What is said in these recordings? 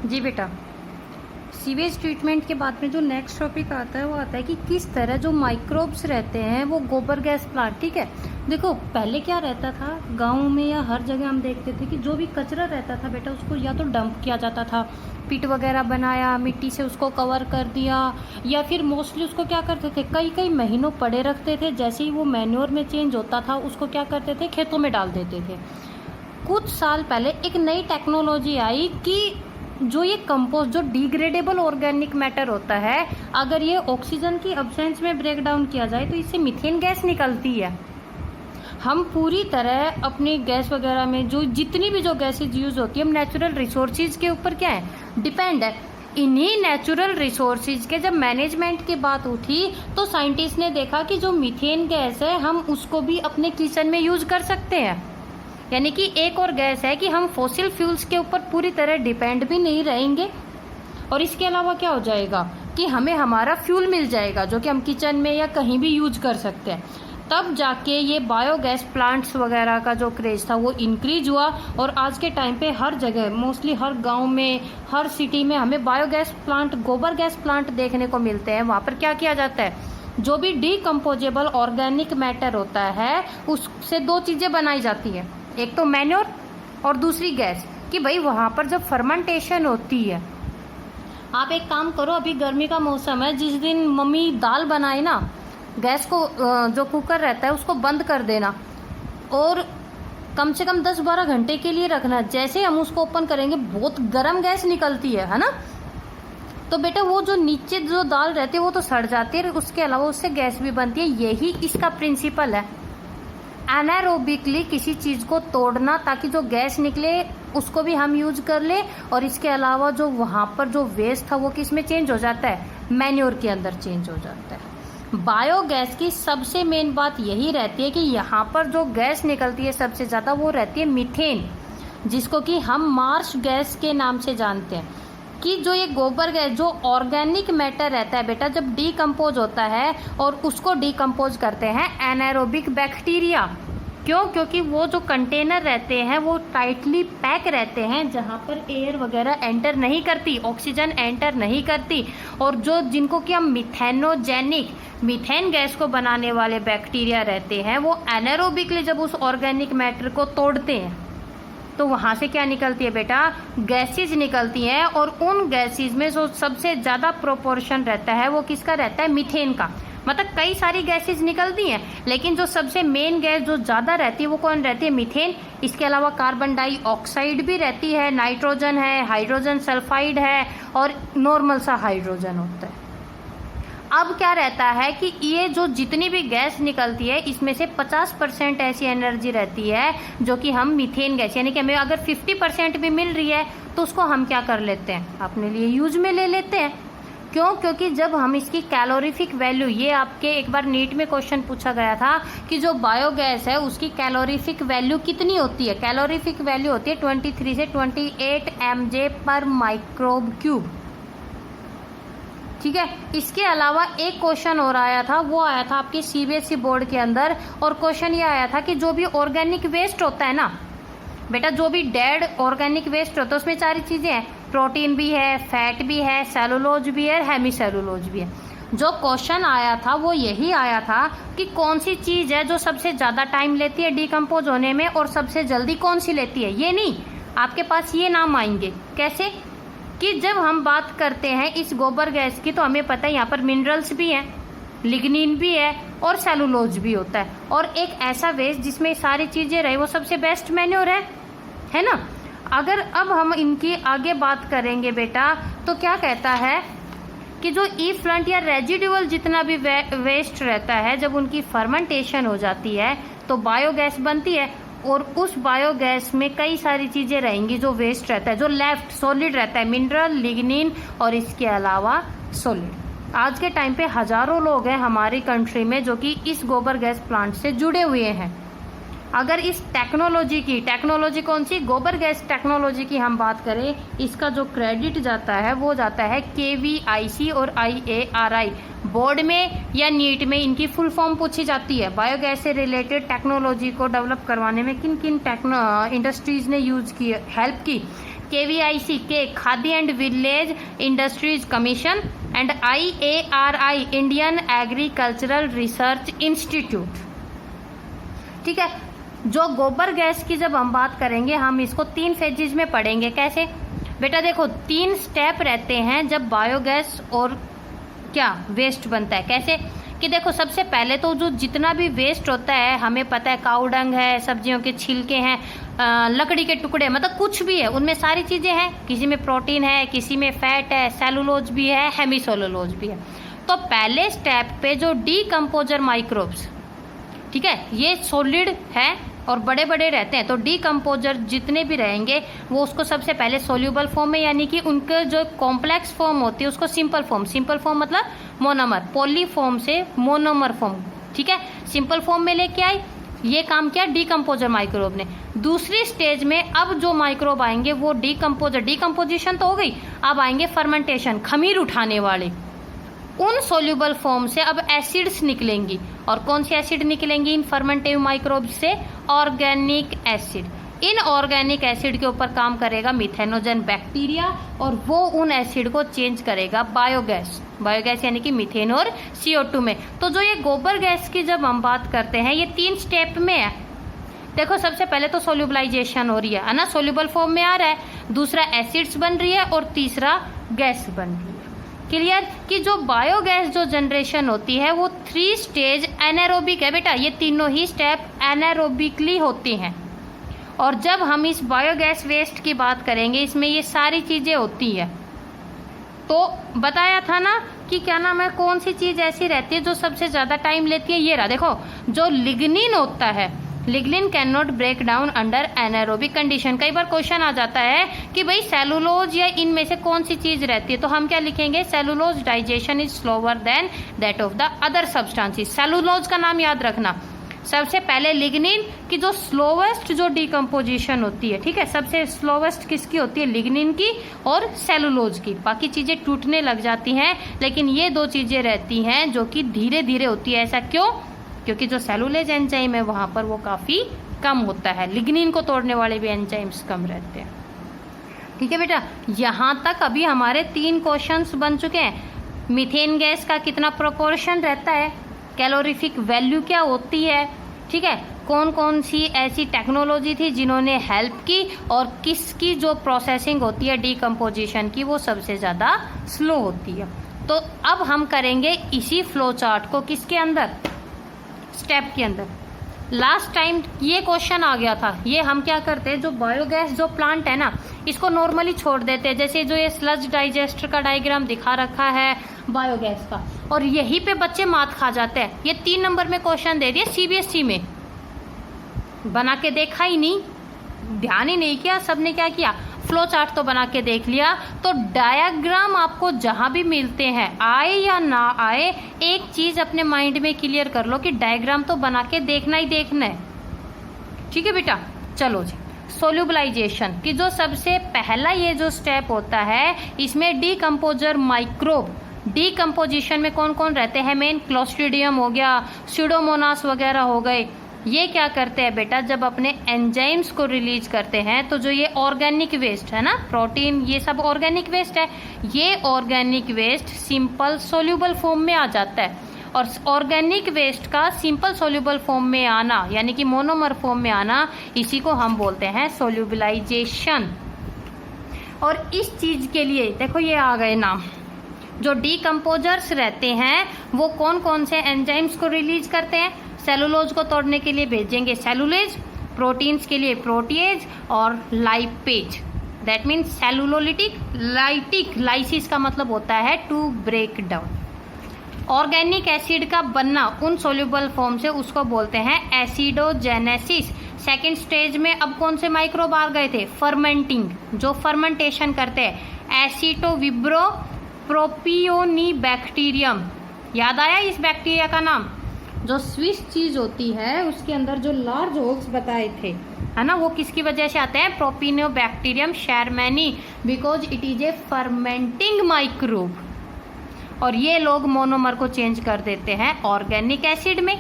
जी बेटा, sewage treatment के बाद में जो नेक्स्ट टॉपिक आता है वो आता है कि किस तरह जो माइक्रोब्स रहते हैं वो गोबर गैस प्लांट, ठीक है। देखो पहले क्या रहता था, गांव में या हर जगह हम देखते थे कि जो भी कचरा रहता था बेटा उसको या तो डंप किया जाता था, पिट वगैरह बनाया, मिट्टी से उसको कवर कर दिया, या फिर मोस्टली उसको क्या करते थे, कई कई महीनों पड़े रखते थे। जैसे ही वो मैन्योर में चेंज होता था उसको क्या करते थे, खेतों में डाल देते थे। कुछ साल पहले एक नई टेक्नोलॉजी आई कि जो ये कंपोस्ट, जो डिग्रेडेबल ऑर्गेनिक मैटर होता है, अगर ये ऑक्सीजन की अब्सेंस में ब्रेक डाउन किया जाए तो इससे मीथेन गैस निकलती है। हम पूरी तरह अपनी गैस वगैरह में जो जितनी भी जो गैसेज यूज होती है, हम नेचुरल रिसोर्सेज के ऊपर क्या है, डिपेंड है। इन्हीं नेचुरल रिसोर्सेज के जब मैनेजमेंट की बात उठी तो साइंटिस्ट ने देखा कि जो मीथेन गैस है हम उसको भी अपने किचन में यूज कर सकते हैं। यानी कि एक और गैस है कि हम फॉसिल फ्यूल्स के ऊपर पूरी तरह डिपेंड भी नहीं रहेंगे, और इसके अलावा क्या हो जाएगा कि हमें हमारा फ्यूल मिल जाएगा जो कि हम किचन में या कहीं भी यूज कर सकते हैं। तब जाके ये बायोगैस प्लांट्स वगैरह का जो क्रेज था वो इंक्रीज हुआ, और आज के टाइम पे हर जगह, मोस्टली हर गांव में, हर सिटी में हमें बायोगैस प्लांट, गोबर गैस प्लांट देखने को मिलते हैं। वहाँ पर क्या किया जाता है, जो भी डिकम्पोजेबल ऑर्गेनिक मैटर होता है उससे दो चीज़ें बनाई जाती है, एक तो मैन्योर और दूसरी गैस। कि भाई वहाँ पर जब फर्मेंटेशन होती है, आप एक काम करो, अभी गर्मी का मौसम है, जिस दिन मम्मी दाल बनाए ना, गैस को जो कुकर रहता है उसको बंद कर देना और कम से कम 10-12 घंटे के लिए रखना। जैसे हम उसको ओपन करेंगे बहुत गर्म गैस निकलती है ना। तो बेटा वो जो नीचे जो दाल रहती है वो तो सड़ जाती है, उसके अलावा उससे गैस भी बनती है। यही इसका प्रिंसिपल है, एनारोबिकली किसी चीज़ को तोड़ना ताकि जो गैस निकले उसको भी हम यूज कर ले, और इसके अलावा जो वहाँ पर जो वेस्ट था वो किस में चेंज हो जाता है, मैन्योर के अंदर चेंज हो जाता है। बायोगैस की सबसे मेन बात यही रहती है कि यहाँ पर जो गैस निकलती है सबसे ज़्यादा वो रहती है मीथेन, जिसको कि हम मार्श गैस के नाम से जानते हैं। कि जो ये गोबर गैस, जो ऑर्गेनिक मैटर रहता है बेटा, जब डीकम्पोज होता है और उसको डीकम्पोज करते हैं एनारोबिक बैक्टीरिया। क्यों? क्योंकि वो जो कंटेनर रहते हैं वो टाइटली पैक रहते हैं, जहाँ पर एयर वगैरह एंटर नहीं करती, ऑक्सीजन एंटर नहीं करती, और जो जिनको कि हम मिथेनोजेनिक, मीथेन गैस को बनाने वाले बैक्टीरिया रहते हैं, वो एनारोबिकली जब उस ऑर्गेनिक मैटर को तोड़ते हैं तो वहाँ से क्या निकलती है बेटा, गैसेज निकलती हैं। और उन गैसेज में जो सबसे ज़्यादा प्रोपोर्शन रहता है वो किसका रहता है, मीथेन का। मतलब कई सारी गैसेज निकलती हैं लेकिन जो सबसे मेन गैस जो ज़्यादा रहती है वो कौन रहती है, मीथेन। इसके अलावा कार्बन डाइऑक्साइड भी रहती है, नाइट्रोजन है, हाइड्रोजन सल्फाइड है, और नॉर्मल सा हाइड्रोजन होता है। अब क्या रहता है कि ये जो जितनी भी गैस निकलती है इसमें से 50% ऐसी एनर्जी रहती है जो कि हम मीथेन गैस, यानी कि हमें अगर 50% भी मिल रही है तो उसको हम क्या कर लेते हैं, अपने लिए यूज में ले लेते हैं। क्यों? क्योंकि जब हम इसकी कैलोरीफिक वैल्यू, ये आपके एक बार नीट में क्वेश्चन पूछा गया था कि जो बायोगैस है उसकी कैलोरीफिक वैल्यू कितनी होती है। कैलोरीफिक वैल्यू होती है 23 से 28 mJ पर माइक्रोब क्यूब, ठीक है। इसके अलावा एक क्वेश्चन और आया था, वो आया था आपके सीबीएसई बोर्ड के अंदर, और क्वेश्चन ये आया था कि जो भी ऑर्गेनिक वेस्ट होता है ना बेटा, जो भी डेड ऑर्गेनिक वेस्ट होता है उसमें सारी चीज़ें हैं, प्रोटीन भी है, फैट भी है, सेलुलोज भी है, हेमी सेलुलोज भी है। जो क्वेश्चन आया था वो यही आया था कि कौन सी चीज़ है जो सबसे ज़्यादा टाइम लेती है डिकम्पोज होने में और सबसे जल्दी कौन सी लेती है। ये नहीं, आपके पास ये नाम आएंगे। कैसे? कि जब हम बात करते हैं इस गोबर गैस की तो हमें पता है यहाँ पर मिनरल्स भी हैं, लिग्निन भी है और सेलुलोज भी होता है, और एक ऐसा वेस्ट जिसमें सारी चीज़ें रहे वो सबसे बेस्ट मैन्योर है ना। अगर अब हम इनकी आगे बात करेंगे बेटा तो क्या कहता है कि जो इफ्लंट या रेजिडुअल जितना भी वेस्ट रहता है, जब उनकी फर्मेंटेशन हो जाती है तो बायोगैस बनती है, और उस बायोगैस में कई सारी चीज़ें रहेंगी। जो वेस्ट रहता है, जो लेफ्ट सॉलिड रहता है, मिनरल, लिग्निन और इसके अलावा सॉलिड। आज के टाइम पे हज़ारों लोग हैं हमारी कंट्री में जो कि इस गोबर गैस प्लांट से जुड़े हुए हैं। अगर इस टेक्नोलॉजी कौन सी, गोबर गैस टेक्नोलॉजी की हम बात करें, इसका जो क्रेडिट जाता है वो जाता है KVIC और IARI बोर्ड में या नीट में। इनकी फुल फॉर्म पूछी जाती है। बायोगैस से रिलेटेड टेक्नोलॉजी को डेवलप करवाने में किन किन इंडस्ट्रीज ने यूज की, हेल्प की, KVIC के khadi and village industries commission and IARI Indian agricultural research institute. ठीक है, जो गोबर गैस की जब हम बात करेंगे हम इसको 3 फेजेज में पढ़ेंगे। कैसे बेटा, देखो 3 स्टेप रहते हैं जब बायोगैस और क्या वेस्ट बनता है। कैसे कि देखो, सबसे पहले तो जो जितना भी वेस्ट होता है, हमें पता है काऊ डंग है, सब्जियों के छिलके हैं, लकड़ी के टुकड़े, मतलब कुछ भी है, उनमें सारी चीज़ें हैं। किसी में प्रोटीन है, किसी में फैट है, सेलुलोज भी है, हेमीसेलुलोज भी है। तो पहले स्टेप पे जो डीकम्पोजर माइक्रोब्स, ठीक है, ये सॉलिड है और बड़े बड़े रहते हैं, तो डीकम्पोजर जितने भी रहेंगे वो उसको सबसे पहले सोल्यूबल फॉर्म में, यानी कि उनके जो कॉम्प्लेक्स फॉर्म होती है उसको सिंपल फॉर्म मतलब मोनोमर, पॉली फॉर्म से मोनोमर फॉर्म, ठीक है, सिंपल फॉर्म में लेके आई। ये काम किया डीकम्पोजर माइक्रोब ने। दूसरी स्टेज में अब जो माइक्रोब आएंगे वो डीकम्पोजिशन तो हो गई, अब आएंगे फर्मेंटेशन, खमीर उठाने वाले। उन सोल्यूबल फॉर्म से अब एसिड्स निकलेंगी, और कौन सी एसिड निकलेंगी इन फर्मेंटिव माइक्रोब से? Organic acid. In organic acid के ऊपर काम करेगा मिथेनोजन बैक्टीरिया, और वो उन एसिड को चेंज करेगा बायोगैस यानी कि मीथेन और CO2 में। तो जो ये गोबर गैस की जब हम बात करते हैं, ये 3 स्टेप में है। देखो, सबसे पहले तो सोल्यूबलाइजेशन हो रही है ना, सोल्यूबल फॉर्म में आ रहा है, दूसरा एसिड्स बन रही है, और तीसरा गैस बन रही है। क्लियर कि जो बायोगैस जो जनरेशन होती है वो 3 स्टेज एनारोबिक है बेटा, ये तीनों ही स्टेप एनारोबिकली होती हैं। और जब हम इस बायोगैस वेस्ट की बात करेंगे, इसमें ये सारी चीजें होती है। तो बताया था ना कि क्या नाम है, कौन सी चीज ऐसी रहती है जो सबसे ज्यादा टाइम लेती है? ये रहा, देखो, जो लिग्निन होता है, lignin can not break down under anaerobic condition. कई बार क्वेश्चन आ जाता है कि भाई सेलुलोज या इनमें से कौन सी चीज रहती है, तो हम क्या लिखेंगे? Cellulose digestion is slower then that of the other substances. Cellulose का नाम याद रखना, सबसे पहले लिग्निन की जो स्लोवेस्ट जो डिकम्पोजिशन होती है, ठीक है, सबसे स्लोवेस्ट किसकी होती है? लिग्निन की और सेलुलोज की। बाकी चीजें टूटने लग जाती हैं, लेकिन ये 2 चीजें रहती हैं जो कि धीरे धीरे होती है। ऐसा क्यों? क्योंकि जो सेलुलेज एंजाइम है वहां पर वो काफी कम होता है, लिग्निन को तोड़ने वाले भी एंजाइम्स कम रहते हैं। ठीक है बेटा, यहां तक अभी हमारे 3 क्वेश्चंस बन चुके हैं। मीथेन गैस का कितना प्रोपोर्शन रहता है, कैलोरीफिक वैल्यू क्या होती है, ठीक है, कौन कौन सी ऐसी टेक्नोलॉजी थी जिन्होंने हेल्प की, और किसकी जो प्रोसेसिंग होती है डीकम्पोजिशन की वो सबसे ज्यादा स्लो होती है। तो अब हम करेंगे इसी फ्लो चार्ट को किसके अंदर? स्टेप के अंदर। लास्ट टाइम ये क्वेश्चन आ गया था, ये हम क्या करते हैं, जो बायोगैस जो प्लांट है ना, इसको नॉर्मली छोड़ देते हैं, जैसे जो ये स्लज डाइजेस्टर का डायग्राम दिखा रखा है बायोगैस का, और यहीं पे बच्चे मात खा जाते हैं। ये 3 नंबर में क्वेश्चन दे दिया CBSE में, बना के देखा ही नहीं, ध्यान ही नहीं किया, सबने क्या किया, फ्लो चार्ट तो बना के देख लिया। तो डायग्राम आपको जहां भी मिलते हैं, आए या ना आए, एक चीज अपने माइंड में क्लियर कर लो कि डायग्राम तो बना के देखना ही देखना है। ठीक है बेटा, चलो जी, सोल्यूबलाइजेशन की जो सबसे पहला ये जो स्टेप होता है, इसमें डीकम्पोजर माइक्रोब, डीकम्पोजिशन में कौन कौन रहते हैं? मेन क्लोस्ट्रीडियम हो गया, स्यूडोमोनास वगैरह हो गए। ये क्या करते हैं बेटा, जब अपने एंजाइम्स को रिलीज करते हैं, तो जो ये ऑर्गेनिक वेस्ट है ना, प्रोटीन, ये सब ऑर्गेनिक वेस्ट है, ये organic waste simple soluble form में आ जाता है। और ऑर्गेनिक वेस्ट का सिंपल सोल्यूबल फॉर्म में आना, यानी कि मोनोमर फॉर्म में आना, इसी को हम बोलते हैं सोल्यूबलाइजेशन। और इस चीज के लिए देखो ये आ गए नाम, जो डीकम्पोजर्स रहते हैं वो कौन कौन से एंजाइम्स को रिलीज करते हैं? सेलुलोज को तोड़ने के लिए भेजेंगे सेलुलेज, प्रोटीन्स के लिए प्रोटीएज और lipase, that means cellulolytic, lytic, lysis का मतलब होता है to break down. Organic acid का बनना उन सोल्यूबल फॉर्म से, उसको बोलते हैं एसिडोजेनेसिस। सेकेंड स्टेज में अब कौन से माइक्रोब आ गए थे? फर्मेंटिंग, जो फर्मेंटेशन करते हैं, एसिटोविब्रो प्रोपियोनी बैक्टीरियम। याद आया इस बैक्टीरिया का नाम? जो स्विस चीज होती है उसके अंदर जो लार्ज होक्स बताए थे, है ना, वो किसकी वजह से आते हैं? Propionibacterium shermanii, because it is a fermenting microbe. और ये लोग मोनोमर को चेंज कर देते हैं ऑर्गेनिक एसिड में।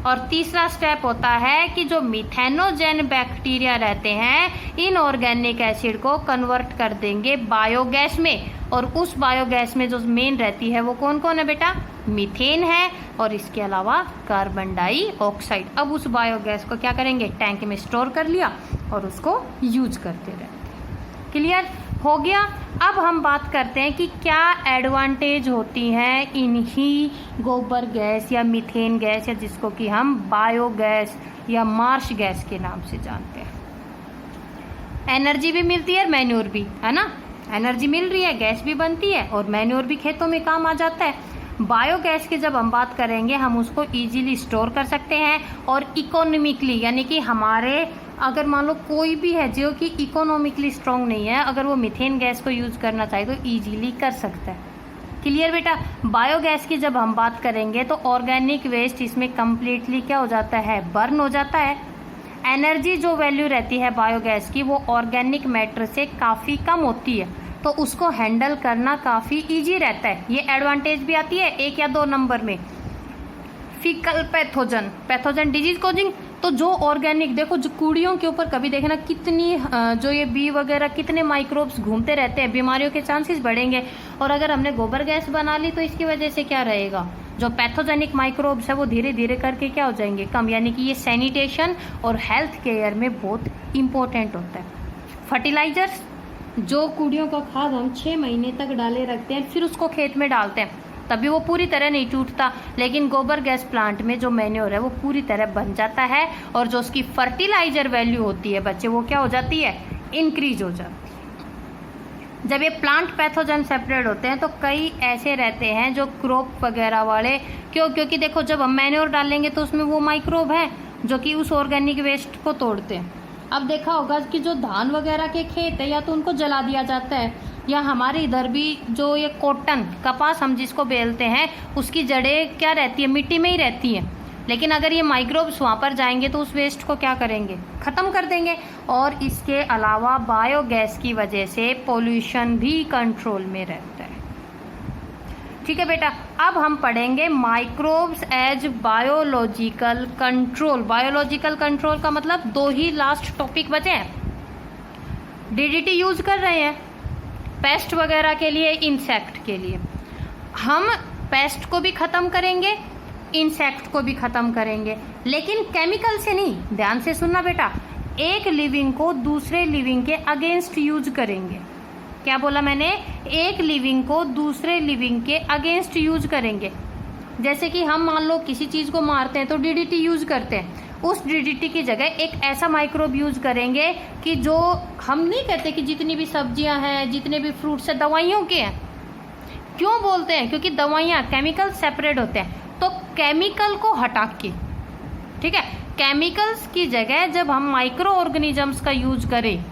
और तीसरा स्टेप होता है कि जो मिथेनोजेन बैक्टीरिया रहते हैं इन ऑर्गेनिक एसिड को कन्वर्ट कर देंगे बायोगैस में, और उस बायोगैस में जो मेन रहती है वो कौन कौन है बेटा? मीथेन है और इसके अलावा कार्बन डाइऑक्साइड। अब उस बायोगैस को क्या करेंगे? टैंक में स्टोर कर लिया और उसको यूज करते रहते हैं। क्लियर हो गया? अब हम बात करते हैं कि क्या एडवांटेज होती हैं इन्हीं गोबर गैस या मीथेन गैस, या जिसको कि हम बायोगैस या मार्श गैस के नाम से जानते हैं। एनर्जी भी मिलती है, मैन्योर भी, है ना? एनर्जी मिल रही है, गैस भी बनती है और मैन्योर भी खेतों में काम आ जाता है। बायोगैस की जब हम बात करेंगे हम उसको इजीली स्टोर कर सकते हैं और इकोनॉमिकली, यानी कि हमारे अगर मान लो कोई भी है जो कि इकोनॉमिकली स्ट्रॉन्ग नहीं है, अगर वो मीथेन गैस को यूज करना चाहे तो इजीली कर सकता है। क्लियर बेटा? बायोगैस की जब हम बात करेंगे तो ऑर्गेनिक वेस्ट इसमें कम्प्लीटली क्या हो जाता है? बर्न हो जाता है। एनर्जी जो वैल्यू रहती है बायोगैस की वो ऑर्गेनिक मैटर से काफ़ी कम होती है, तो उसको हैंडल करना काफ़ी इजी रहता है। ये एडवांटेज भी आती है 1 या 2 नंबर में। फीकल पैथोजन डिजीज कॉजिंग, तो जो ऑर्गेनिक, देखो जो कूड़ियों के ऊपर कभी देखना कितनी जो ये बी वगैरह कितने माइक्रोब्स घूमते रहते हैं, बीमारियों के चांसेस बढ़ेंगे। और अगर हमने गोबर गैस बना ली तो इसकी वजह से क्या रहेगा? जो पैथोजेनिक माइक्रोब्स है वो धीरे धीरे करके क्या हो जाएंगे? कम। यानी कि ये सैनिटेशन और हेल्थ केयर में बहुत इंपॉर्टेंट होता है। फर्टिलाइजर्स, जो कूड़ियों का खाद हम 6 महीने तक डाले रखते हैं फिर उसको खेत में डालते हैं, तभी वो पूरी तरह नहीं टूटता, लेकिन गोबर गैस प्लांट में जो मैन्योर है वो पूरी तरह बन जाता है और जो उसकी फर्टिलाइजर वैल्यू होती है बच्चे वो क्या हो जाती है? इंक्रीज हो जाती है। जब ये प्लांट पैथोजन सेपरेट होते हैं तो कई ऐसे रहते हैं जो क्रॉप वगैरह वाले, क्योंकि देखो जब हम मैन्योर डालेंगे तो उसमें वो माइक्रोब है जो कि उस ऑर्गेनिक वेस्ट को तोड़ते हैं। अब देखा होगा कि जो धान वगैरह के खेत है या तो उनको जला दिया जाता है, या हमारे इधर भी जो ये कॉटन कपास हम जिसको बेलते हैं उसकी जड़ें क्या रहती है? मिट्टी में ही रहती हैं। लेकिन अगर ये माइक्रोब्स वहाँ पर जाएंगे तो उस वेस्ट को क्या करेंगे? ख़त्म कर देंगे। और इसके अलावा बायोगैस की वजह से पोल्यूशन भी कंट्रोल में रहता है। ठीक है बेटा? अब हम पढ़ेंगे microbes as biological control. Biological control का मतलब 2 ही लास्ट टॉपिक बचे हैं। डीडीटी यूज कर रहे हैं पेस्ट वगैरह के लिए, इंसेक्ट के लिए। हम पेस्ट को भी ख़त्म करेंगे, इंसेक्ट को भी ख़त्म करेंगे, लेकिन केमिकल से नहीं। ध्यान से सुनना बेटा, एक लिविंग को दूसरे लिविंग के अगेंस्ट यूज करेंगे। क्या बोला मैंने? एक लिविंग को दूसरे लिविंग के अगेंस्ट यूज करेंगे। जैसे कि हम मान लो किसी चीज़ को मारते हैं तो डीडीटी यूज करते हैं, उस डीडीटी की जगह एक ऐसा माइक्रोब यूज करेंगे कि जो हम नहीं कहते कि जितनी भी सब्जियां हैं, जितने भी फ्रूट्स हैं दवाइयों के हैं। क्यों बोलते हैं? क्योंकि दवाइयाँ, केमिकल सेपरेट होते हैं। तो केमिकल को हटा के, ठीक है, केमिकल्स की जगह जब हम माइक्रो ऑर्गेनिजम्स का यूज करें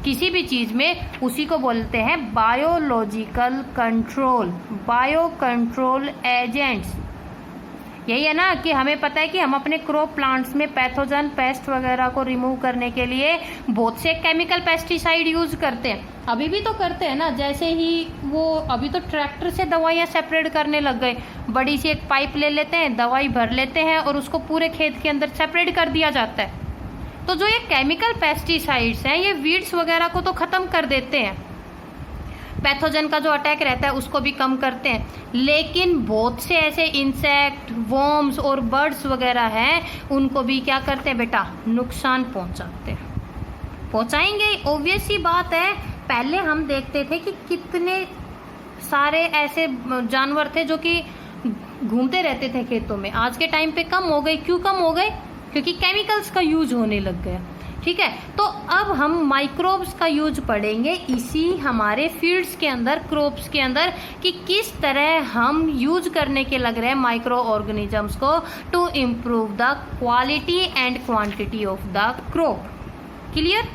किसी भी चीज में, उसी को बोलते हैं biological control, bio control agents. यही है ना कि हमें पता है कि हम अपने क्रॉप प्लांट्स में पैथोजन, पेस्ट वगैरह को रिमूव करने के लिए बहुत से केमिकल पेस्टिसाइड यूज करते हैं। अभी भी तो करते हैं ना। जैसे ही वो अभी तो ट्रैक्टर से दवाइयाँ सेपरेट करने लग गए। बड़ी सी एक पाइप ले लेते हैं, दवाई भर लेते हैं और उसको पूरे खेत के अंदर सेपरेट कर दिया जाता है। तो जो ये केमिकल पेस्टिसाइड्स हैं ये वीड्स वगैरह को तो ख़त्म कर देते हैं, पैथोजन का जो अटैक रहता है उसको भी कम करते हैं, लेकिन बहुत से ऐसे इंसेक्ट, वॉर्म्स और बर्ड्स वगैरह हैं उनको भी क्या करते हैं बेटा? नुकसान पहुंचाते हैं। पहुंचाएंगे, ऑब्वियस सी बात है। पहले हम देखते थे कि कितने सारे ऐसे जानवर थे जो कि घूमते रहते थे खेतों में। आज के टाइम पे कम हो गए। क्यों कम हो गए? क्योंकि केमिकल्स का यूज होने लग गया। ठीक है, तो अब हम माइक्रोब्स का यूज पढ़ेंगे इसी हमारे फील्ड्स के अंदर, क्रॉप्स के अंदर, कि किस तरह हम यूज करने के लग रहे हैं माइक्रो ऑर्गेनिजम्स को to improve the quality and quantity of the crop. Clear?